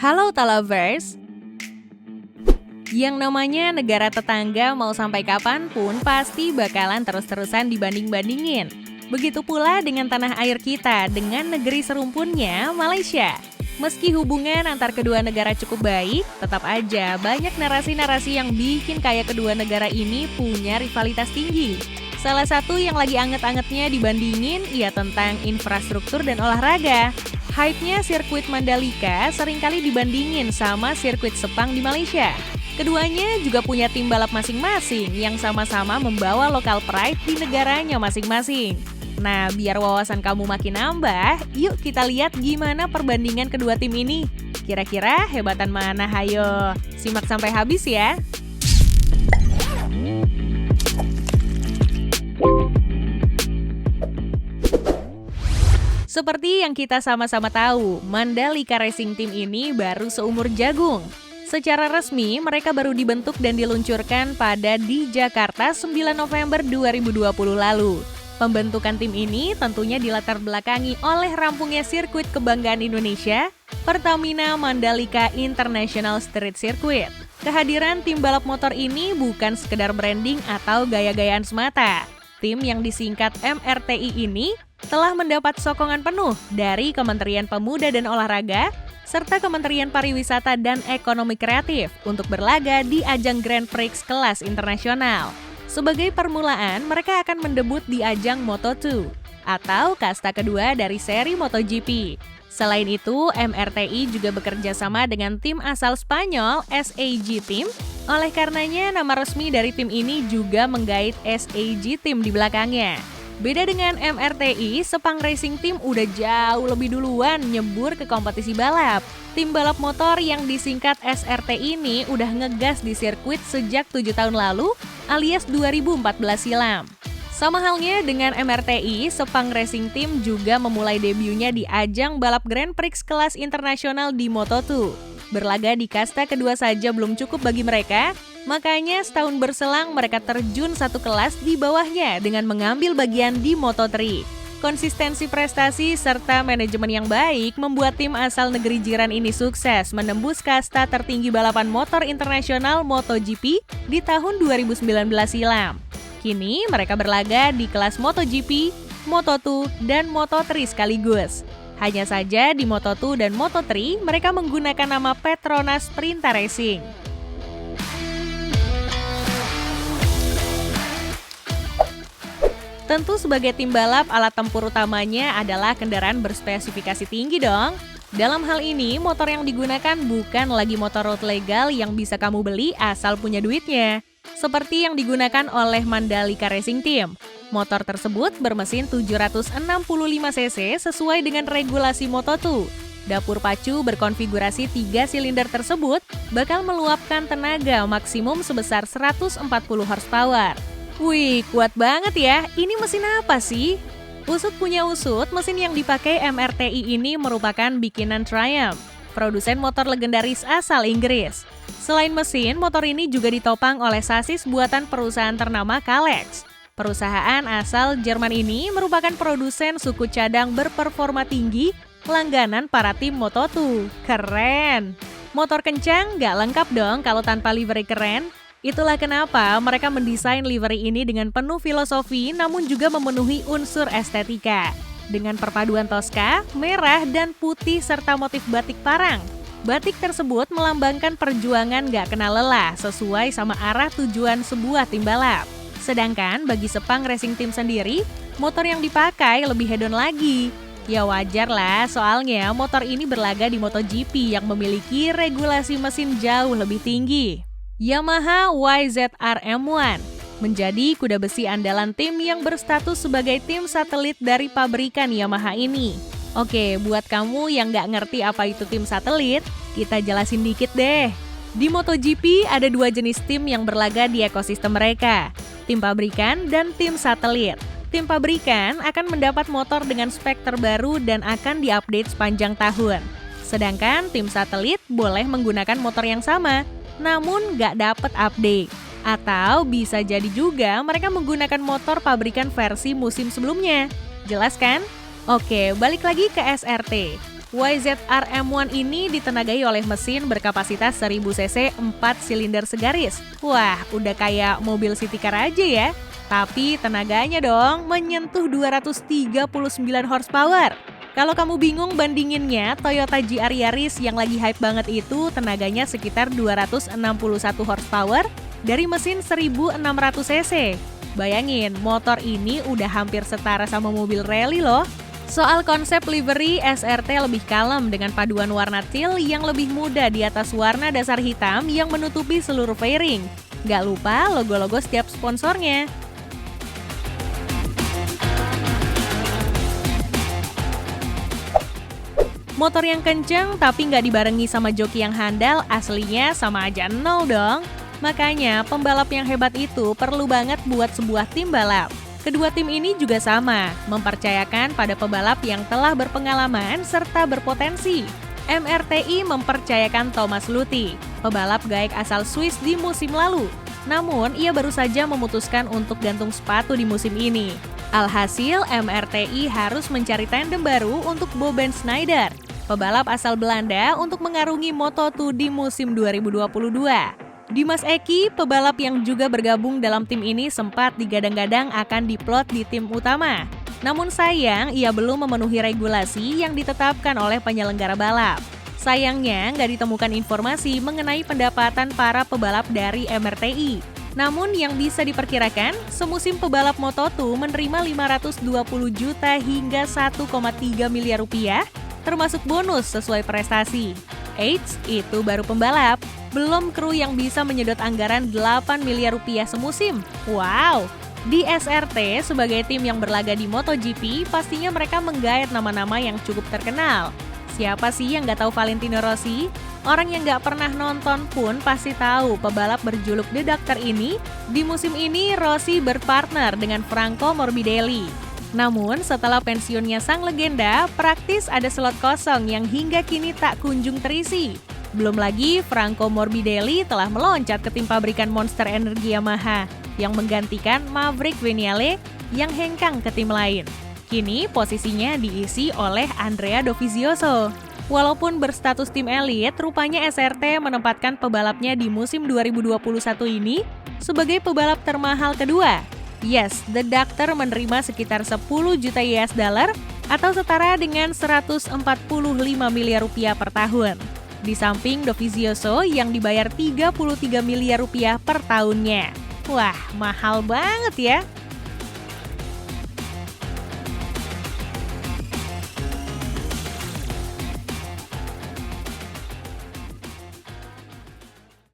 Halo Talovers, yang namanya negara tetangga mau sampai kapanpun pasti bakalan terus-terusan dibanding-bandingin. Begitu pula dengan tanah air kita dengan negeri serumpunnya, Malaysia. Meski hubungan antar kedua negara cukup baik, tetap aja banyak narasi-narasi yang bikin kayak kedua negara ini punya rivalitas tinggi. Salah satu yang lagi anget-angetnya dibandingin ia tentang infrastruktur dan olahraga. Hype-nya sirkuit Mandalika seringkali dibandingin sama sirkuit Sepang di Malaysia. Keduanya juga punya tim balap masing-masing yang sama-sama membawa local pride di negaranya masing-masing. Nah, biar wawasan kamu makin nambah, yuk kita lihat gimana perbandingan kedua tim ini. Kira-kira hebatan mana? Hayo, simak sampai habis ya. Seperti yang kita sama-sama tahu, Mandalika Racing Team ini baru seumur jagung. Secara resmi, mereka baru dibentuk dan diluncurkan pada di Jakarta 9 November 2020 lalu. Pembentukan tim ini tentunya dilatar belakangi oleh rampungnya sirkuit kebanggaan Indonesia, Pertamina Mandalika International Street Circuit. Kehadiran tim balap motor ini bukan sekedar branding atau gaya-gayaan semata. Tim yang disingkat MRTI ini telah mendapat sokongan penuh dari Kementerian Pemuda dan Olahraga serta Kementerian Pariwisata dan Ekonomi Kreatif untuk berlaga di ajang Grand Prix kelas internasional. Sebagai permulaan, mereka akan mendebut di ajang Moto2 atau kasta kedua dari seri MotoGP. Selain itu, MRTI juga bekerja sama dengan tim asal Spanyol SAG Team. Oleh karenanya, nama resmi dari tim ini juga menggait SAG Team di belakangnya. Beda dengan MRTI, Sepang Racing Team udah jauh lebih duluan nyebur ke kompetisi balap. Tim balap motor yang disingkat SRT ini udah ngegas di sirkuit sejak 7 tahun lalu alias 2014 silam. Sama halnya dengan MRTI, Sepang Racing Team juga memulai debunya di ajang balap Grand Prix kelas internasional di Moto2. Berlaga di kasta kedua saja belum cukup bagi mereka, makanya setahun berselang mereka terjun satu kelas di bawahnya dengan mengambil bagian di Moto3. Konsistensi prestasi serta manajemen yang baik membuat tim asal negeri jiran ini sukses menembus kasta tertinggi balapan motor internasional MotoGP di tahun 2019 silam. Kini mereka berlaga di kelas MotoGP, Moto2, dan Moto3 sekaligus. Hanya saja di Moto2 dan Moto3 mereka menggunakan nama Petronas Sprinter Racing. Tentu sebagai tim balap, alat tempur utamanya adalah kendaraan berspesifikasi tinggi dong. Dalam hal ini, motor yang digunakan bukan lagi motor road legal yang bisa kamu beli asal punya duitnya. Seperti yang digunakan oleh Mandalika Racing Team. Motor tersebut bermesin 765cc sesuai dengan regulasi Moto2. Dapur pacu berkonfigurasi 3 silinder tersebut bakal meluapkan tenaga maksimum sebesar 140 horsepower. Wih, kuat banget ya. Ini mesin apa sih? Usut punya usut, mesin yang dipakai MRTI ini merupakan bikinan Triumph, produsen motor legendaris asal Inggris. Selain mesin, motor ini juga ditopang oleh sasis buatan perusahaan ternama Kalex. Perusahaan asal Jerman ini merupakan produsen suku cadang berperforma tinggi langganan para tim Moto2. Keren! Motor kencang nggak lengkap dong kalau tanpa livery keren. Itulah kenapa mereka mendesain livery ini dengan penuh filosofi namun juga memenuhi unsur estetika. Dengan perpaduan toska, merah, dan putih serta motif batik parang. Batik tersebut melambangkan perjuangan gak kenal lelah sesuai sama arah tujuan sebuah tim balap. Sedangkan bagi Sepang Racing Team sendiri, motor yang dipakai lebih hedon lagi. Ya wajar lah, soalnya motor ini berlaga di MotoGP yang memiliki regulasi mesin jauh lebih tinggi. Yamaha YZR M1 menjadi kuda besi andalan tim yang berstatus sebagai tim satelit dari pabrikan Yamaha ini. Oke, buat kamu yang nggak ngerti apa itu tim satelit, kita jelasin dikit deh. Di MotoGP ada 2 jenis tim yang berlaga di ekosistem mereka, tim pabrikan dan tim satelit. Tim pabrikan akan mendapat motor dengan spek terbaru dan akan diupdate sepanjang tahun. Sedangkan tim satelit boleh menggunakan motor yang sama, namun nggak dapat update. Atau bisa jadi juga mereka menggunakan motor pabrikan versi musim sebelumnya. Jelas kan? Oke, balik lagi ke SRT. YZR M1 ini ditenagai oleh mesin berkapasitas 1000 cc 4 silinder segaris. Wah, udah kayak mobil city car aja ya. Tapi tenaganya dong menyentuh 239 horsepower. Kalau kamu bingung bandinginnya, Toyota GR Yaris yang lagi hype banget itu tenaganya sekitar 261 horsepower dari mesin 1600 cc. Bayangin, motor ini udah hampir setara sama mobil rally loh. Soal konsep livery, SRT lebih kalem dengan paduan warna teal yang lebih muda di atas warna dasar hitam yang menutupi seluruh fairing. Gak lupa logo-logo setiap sponsornya. Motor yang kenceng tapi nggak dibarengi sama joki yang handal aslinya sama aja nol dong. Makanya pembalap yang hebat itu perlu banget buat sebuah tim balap. Kedua tim ini juga sama, mempercayakan pada pebalap yang telah berpengalaman serta berpotensi. MRTI mempercayakan Thomas Luthi, pebalap gaek asal Swiss di musim lalu. Namun, ia baru saja memutuskan untuk gantung sepatu di musim ini. Alhasil, MRTI harus mencari tandem baru untuk Boben Schneider, pebalap asal Belanda untuk mengarungi Moto2 di musim 2022. Dimas Eki, pebalap yang juga bergabung dalam tim ini sempat digadang-gadang akan diplot di tim utama. Namun sayang, ia belum memenuhi regulasi yang ditetapkan oleh penyelenggara balap. Sayangnya, nggak ditemukan informasi mengenai pendapatan para pebalap dari MRTI. Namun yang bisa diperkirakan, semusim pebalap Moto2 menerima 520 juta hingga 1,3 miliar rupiah, termasuk bonus sesuai prestasi. Eits, itu baru pembalap. Belum kru yang bisa menyedot anggaran 8 miliar rupiah semusim. Wow! Di SRT, sebagai tim yang berlaga di MotoGP, pastinya mereka menggait nama-nama yang cukup terkenal. Siapa sih yang nggak tahu Valentino Rossi? Orang yang nggak pernah nonton pun pasti tahu pebalap berjuluk The Doctor ini. Di musim ini, Rossi berpartner dengan Franco Morbidelli. Namun, setelah pensiunnya sang legenda, praktis ada slot kosong yang hingga kini tak kunjung terisi. Belum lagi, Franco Morbidelli telah meloncat ke tim pabrikan Monster Energy Yamaha yang menggantikan Maverick Viñales yang hengkang ke tim lain. Kini posisinya diisi oleh Andrea Dovizioso. Walaupun berstatus tim elit, rupanya SRT menempatkan pebalapnya di musim 2021 ini sebagai pebalap termahal kedua. Yes, The Doctor menerima sekitar 10 juta US dollar atau setara dengan 145 miliar rupiah per tahun. Di samping Dovizioso yang dibayar 33 miliar rupiah per tahunnya. Wah, mahal banget ya.